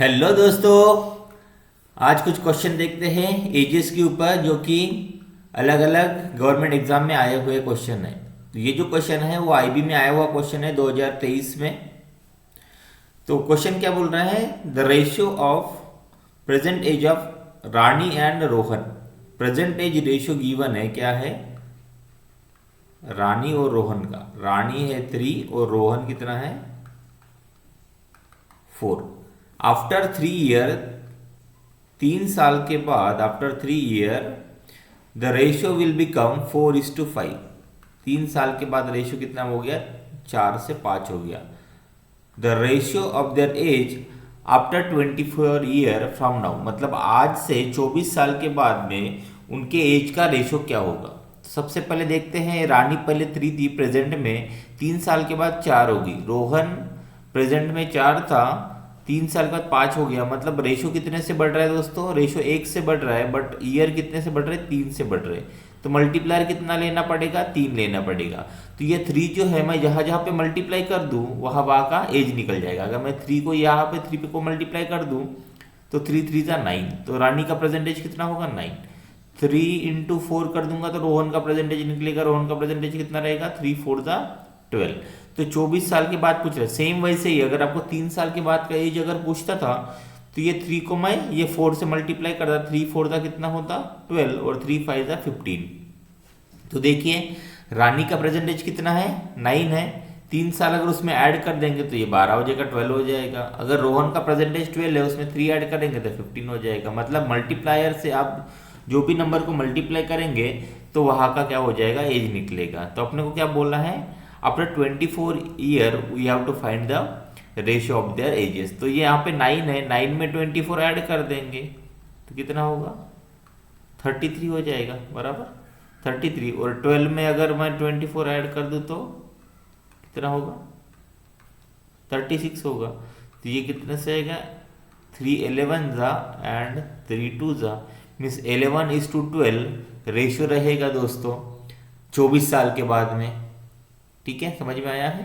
Hello दोस्तों। आज कुछ क्वेश्चन देखते हैं एजेस के ऊपर, जो कि अलग अलग गवर्नमेंट एग्जाम में आए हुए क्वेश्चन है। तो ये जो क्वेश्चन है वो आईबी में आया हुआ क्वेश्चन है 2023 में। तो क्वेश्चन क्या बोल रहा है, the ratio of present age of Rani and Rohan. Present age ratio given है, क्या है, रानी और रोहन का। रानी है 3 और रोहन कितना है 4। आफ्टर 3 ईयर, 3 साल के बाद, after 3 year the ratio will become 4:5। 3 साल के बाद रेशियो कितना हो गया, 4 से 5 हो गया। The ratio of their age after 24 year from now, मतलब आज से 24 साल के बाद में उनके एज का रेशियो क्या होगा। तो सबसे पहले देखते हैं, रानी पहले 3 थी प्रेजेंट में, 3 साल के बाद 4 होगी। रोहन प्रेजेंट में 4 था, 3 साल के बाद 5 हो गया। मतलब रेशो कितने से बढ़ रहा है दोस्तों, रेशो 1 से बढ़ रहा है, बट ईयर कितने से बढ़ रहे हैं, 3 से बढ़ रहे हैं। तो मल्टीप्लायर कितना लेना पड़ेगा, 3 लेना पड़ेगा। तो ये 3 जो है, मैं जहाँ जहाँ पे मल्टीप्लाई कर दूँ वहाँ वहाँ का एज निकल जाएगा। अगर मैं 3 को यहाँ पे 3 पे को मल्टीप्लाई कर दूँ तो 3 3 जा 9। तो रानी का प्रेजेंटेज कितना होगा 9। 3 × 4 कर दूंगा तो रोहन का प्रेजेंटेज निकलेगा। रोहन का प्रेजेंटेज कितना रहेगा, 3 4 जा 12। तो 24 साल के बाद पूछ रहे, सेम वैसे ही अगर आपको 3 साल के बाद का एज अगर पूछता था तो ये 3 को मैं ये 4 से मल्टीप्लाई करता, 3 4 का कितना होता 12 और 3 5 जा 15। तो देखिए रानी का प्रेजेंटेज कितना है 9 है, 3 साल अगर उसमें ऐड कर देंगे तो ये 12 हो जाएगा, 12 हो जाएगा। अगर रोहन का प्रेजेंटेज 12 है, उसमें 3 ऐड करेंगे तो 15 हो जाएगा। मतलब मल्टीप्लायर से आप जो भी नंबर को मल्टीप्लाई करेंगे तो वहाँ का क्या हो जाएगा, एज निकलेगा। तो अपने को क्या बोलना है, after 24 year we have to find the ratio of their ages. तो ये यहाँ पे 9 है, 9 में 24 ऐड कर देंगे तो कितना होगा 33 हो जाएगा, बराबर 33। और 12 में अगर मैं 24 ऐड कर दूँ तो कितना होगा 36 होगा। तो ये कितने से आएगा 3 11 जा एंड 3 2 जा, मीन्स 11:12 रेशियो रहेगा दोस्तों 24 साल के बाद में। ठीक है, समझ में आया है।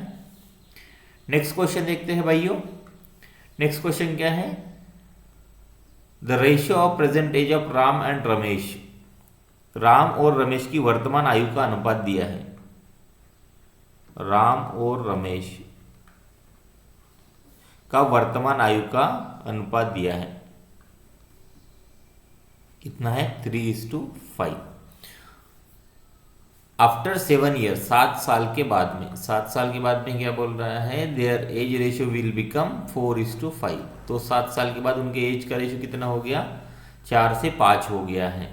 नेक्स्ट क्वेश्चन देखते हैं भाइयों। नेक्स्ट क्वेश्चन क्या है, the ratio of present age of Ram and Ramesh. Ram और रमेश की वर्तमान आयु का अनुपात दिया है। राम और रमेश का वर्तमान आयु का अनुपात दिया है, कितना है 3:5। आफ्टर 7 ईयर, 7 साल के बाद में, 7 साल के बाद में क्या बोल रहा है, their age ratio will become 4:5। तो 7 साल के बाद उनके एज का रेशियो कितना हो गया 4 से 5 हो गया है।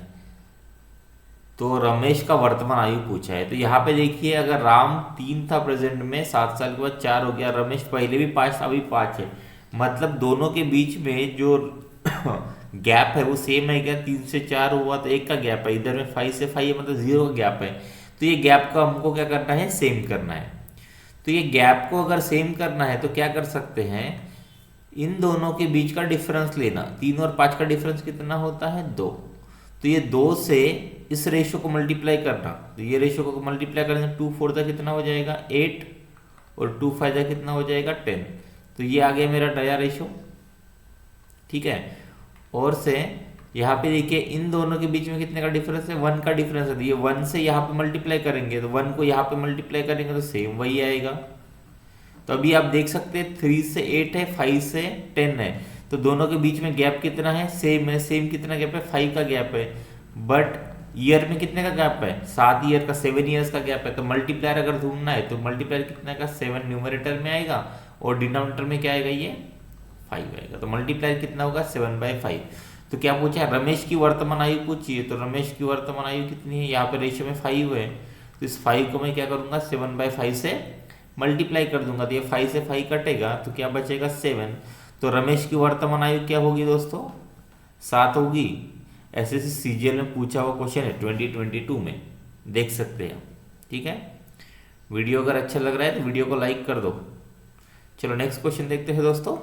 तो रमेश का वर्तमान आयु पूछा है। तो यहाँ पे देखिए, अगर राम 3 था प्रेजेंट में, 7 साल के बाद 4 हो गया। रमेश पहले भी 5 था, अभी 5 है। मतलब दोनों के बीच में जो गैप है वो सेम है क्या, 3 से 4 हुआ तो 1 का गैप है, इधर में 5 से 5 है, मतलब 0 का गैप है। तो ये गैप को हमको क्या करना है, सेम करना है। तो ये गैप को अगर सेम करना है तो क्या कर सकते हैं, इन दोनों के बीच का डिफरेंस लेना। 3 और 5 का डिफरेंस कितना होता है 2। तो ये 2 से इस रेशियो को मल्टीप्लाई करना, तो ये रेशियो को मल्टीप्लाई करने से 2 4 का कितना हो जाएगा 8 और 2 5 का कितना हो जाएगा 10। तो ये आ गया मेरा नया रेशियो। ठीक है, और से यहाँ पे देखिए इन दोनों के बीच में कितने का डिफरेंस है, 1 का डिफरेंस है। तो ये 1 से यहाँ पे मल्टीप्लाई करेंगे तो 1 को यहाँ पे मल्टीप्लाई करेंगे तो सेम वही आएगा। तो अभी आप देख सकते हैं 3 से 8 है, 5 से 10 है। तो दोनों के बीच में गैप कितना है, सेम है। सेम कितना गैप है, 5 का गैप है। बट ईयर में कितने का गैप है, 7 ईयर का, 7 ईयर्स का गैप है। तो मल्टीप्लायर अगर ढूंढना है तो मल्टीप्लायर कितना का 7 न्यूमरेटर में आएगा और डिनोमिनेटर में क्या आएगा, ये 5 आएगा। तो मल्टीप्लायर कितना होगा 7/5। तो क्या पूछा, रमेश की वर्तमान आयु पूछी है। तो रमेश की वर्तमान आयु कितनी है, यहाँ पे रेशियो में 5 है। तो इस 5 को मैं क्या करूंगा 7/5 से मल्टीप्लाई कर दूंगा। तो ये 5 से 5 कटेगा तो क्या बचेगा 7। तो रमेश की वर्तमान आयु क्या होगी दोस्तों 7 होगी। एसएससी सीजीएल में पूछा हुआ क्वेश्चन है 2022 में, देख सकते हैं। ठीक है, वीडियो अगर अच्छा लग रहा है तो वीडियो को लाइक कर दो। चलो नेक्स्ट क्वेश्चन देखते हैं दोस्तों।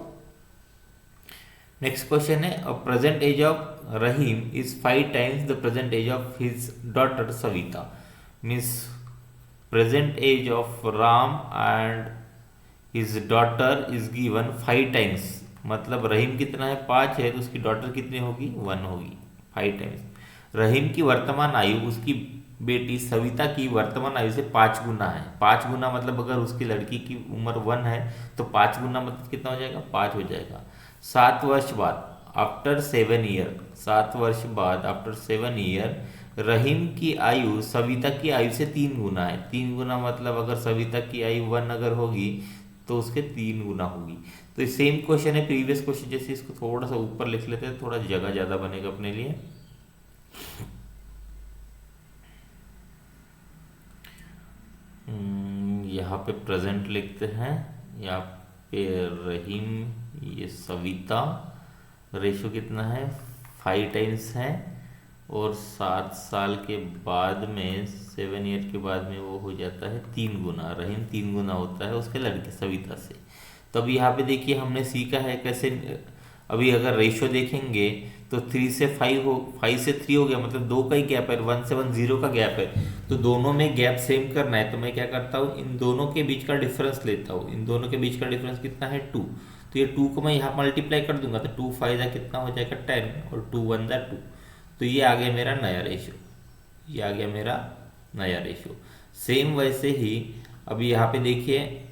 नेक्स्ट क्वेश्चन है, a present age of Rahim is 5 times the present age of his daughter Savita. Means present age of Ram and his daughter is given 5 times. मतलब रहीम कितना है 5 है, तो उसकी डॉटर कितनी होगी 1 होगी, 5 टाइम्स। रहीम की वर्तमान आयु उसकी बेटी सविता की वर्तमान आयु से 5 गुना है। 5 गुना मतलब अगर उसकी लड़की की उम्र 1 है तो 5 गुना मतलब कितना हो जाएगा 5 हो जाएगा। 7 वर्ष बाद आफ्टर 7 ईयर, 7 वर्ष बाद आफ्टर 7 ईयर रहीम की आयु सविता की आयु से 3 गुना है। 3 गुना मतलब अगर सविता की आयु 1 अगर होगी तो उसके 3 गुना होगी। तो सेम क्वेश्चन है प्रीवियस क्वेश्चन जैसे, इसको थोड़ा सा ऊपर लिख लेते हैं, थोड़ा जगह ज़्यादा बनेगा अपने लिए। यहाँ पे प्रेजेंट लिखते हैं, यहाँ पे रहीम, ये सविता, रेशो कितना है 5 टाइम्स है, और 7 साल के बाद में 7 ईयर के बाद में वो हो जाता है 3 गुना। रहीम 3 गुना होता है उसके लड़के सविता से। तो अब यहाँ पे देखिए हमने सीखा है कैसे, अभी अगर रेशो देखेंगे तो 3 से 5 हो, 5 से 3 हो गया, मतलब 2 का ही गैप है, 1 से 1 0 का गैप है, तो दोनों में गैप सेम करना है। तो मैं क्या करता हूँ, इन दोनों के बीच का डिफरेंस लेता हूँ। इन दोनों के बीच का डिफरेंस कितना है 2, तो ये 2 को मैं यहाँ मल्टीप्लाई कर दूंगा, तो 2 5 कितना हो जाएगा 10, और 2 1 2, तो ये आ गया मेरा नया रेशो, ये आ गया मेरा नया रेशो। सेम वैसे ही अभी यहाँ पे देखिए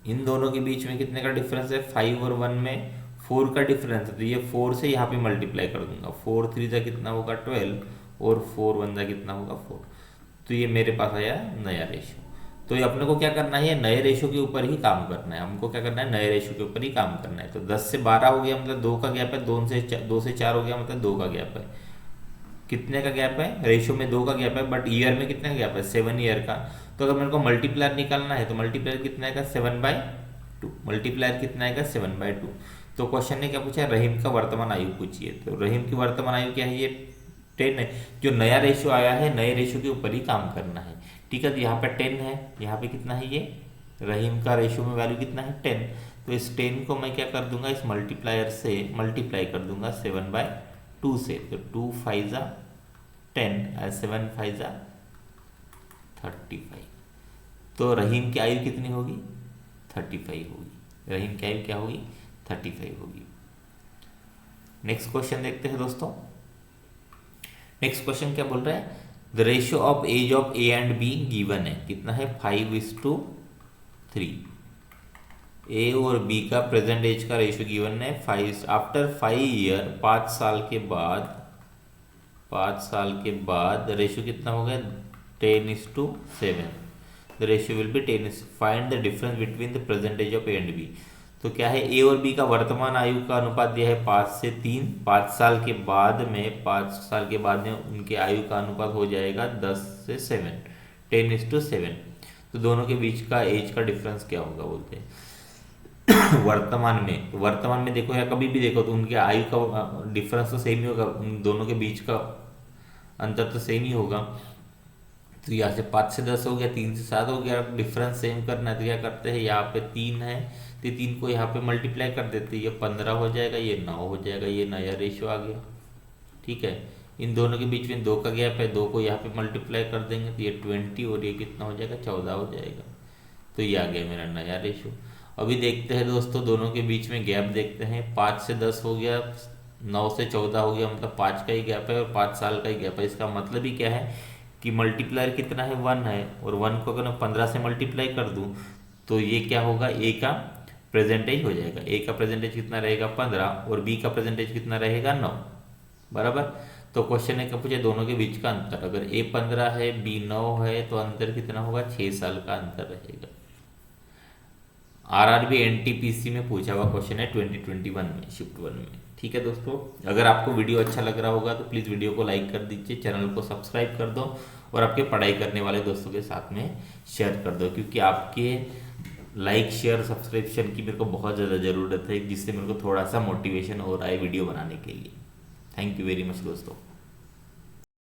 इन दोनों के बीच में कितने का डिफरेंस है 5 और 1 में 4 का डिफरेंस है, तो ये 4 से यहाँ पे मल्टीप्लाई कर दूंगा। 4 3 जा कितना होगा 12, और 4 1 जा कितना होगा 4, तो ये मेरे पास आया नया रेशो। तो ये अपने को क्या करना है, नए रेशो के ऊपर ही काम करना है। हमको क्या करना है, नए रेशो के ऊपर ही काम करना है। तो 10 से 12 हो गया मतलब 2 का गैप है, 2 से 4 हो गया मतलब 2 का गैप है। कितने का गैप है, रेशो में 2 का गैप है, बट ईयर में कितने का गैप है 7 ईयर का। तो अगर मेरे को मल्टीप्लायर निकालना है तो मल्टीप्लायर कितना आएगा 7/2, मल्टीप्लायर कितना आएगा 7/2। तो क्वेश्चन ने क्या पूछा, रहीम का वर्तमान आयु पूछिए। तो रहीम की वर्तमान आयु क्या है, ये 10 है। जो नया रेशो आया है नए रेशो के ऊपर ही काम करना है, ठीक है। तो यहाँ पे 10 है, यहाँ पे कितना है, ये रहीम का रेशो में वैल्यू कितना है 10। तो इस 10 को मैं क्या कर दूंगा, इस मल्टीप्लायर से मल्टीप्लाई कर दूंगा 7/2 से। तो 2 5 जा 10 और 7 5 जा 35। तो रहीम की आयु कितनी होगी 35 होगी। रहीम की आयु क्या होगी 35 होगी। नेक्स्ट क्वेश्चन देखते हैं दोस्तों। नेक्स्ट क्वेश्चन क्या बोल रहा है, the ratio of age of A and B given है, कितना है 5:3। ए और बी का प्रेजेंट एज का रेशियो गिवन है 5 आफ्टर 5 ईयर, 5 साल के बाद, 5 साल के बाद रेशियो कितना हो गया 10:7। The ratio will be 10। Find the difference between the present age of A and B. तो क्या है, ए और बी का वर्तमान आयु का अनुपात दिया है 5 से 3। 5 साल के बाद में, 5 साल के बाद में उनके आयु का अनुपात हो जाएगा 10 से 7, 10:7। तो दोनों के बीच का एज का डिफरेंस क्या होगा बोलते हैं वर्तमान में देखो या कभी भी देखो तो उनके आयु का डिफरेंस तो सेम ही होगा, उन दोनों के बीच का अंतर तो सेम ही होगा। तो यहाँ से 5 से 10 हो गया, 3 से 7 हो गया, डिफरेंस सेम करना है तो क्या करते हैं, यहाँ पे 3 है तो 3 को यहाँ पे मल्टीप्लाई कर देते हैं, ये 15 हो जाएगा, ये 9 हो जाएगा, ये नया रेशियो आ गया, ठीक है। इन दोनों के बीच में 2 का गैप है, 2 को यहाँ पे मल्टीप्लाई कर देंगे तो ये 20 और ये कितना हो जाएगा 14 हो जाएगा। तो ये आ गया मेरा नया रेशियो। अभी देखते हैं दोस्तों, दोनों के बीच में गैप देखते हैं। 5 से 10 हो गया, 9 से 14 हो गया, मतलब 5 का ही गैप है और 5 साल का ही गैप है। इसका मतलब ही क्या है कि मल्टीप्लायर कितना है 1 है, और 1 को अगर मैं 15 से मल्टीप्लाई कर दूं तो ये क्या होगा, ए का प्रेजेंटेज हो जाएगा। ए का प्रेजेंटेज कितना रहेगा 15, और बी का प्रेजेंटेज कितना रहेगा 9, बराबर। तो क्वेश्चन है क्या पूछे, दोनों के बीच का अंतर, अगर ए 15 है बी 9 है तो अंतर कितना होगा 6 साल का अंतर रहेगा। आरआरबी एनटीपीसी में पूछा हुआ क्वेश्चन है 2021 में, शिफ्ट 1 में, ठीक है दोस्तों। अगर आपको वीडियो अच्छा लग रहा होगा तो प्लीज़ वीडियो को लाइक कर दीजिए, चैनल को सब्सक्राइब कर दो और आपके पढ़ाई करने वाले दोस्तों के साथ में शेयर कर दो, क्योंकि आपके लाइक शेयर सब्सक्रिप्शन की मेरे को बहुत ज़्यादा ज़रूरत है, जिससे मेरे को थोड़ा सा मोटिवेशन हो रहा है वीडियो बनाने के लिए। थैंक यू वेरी मच दोस्तों।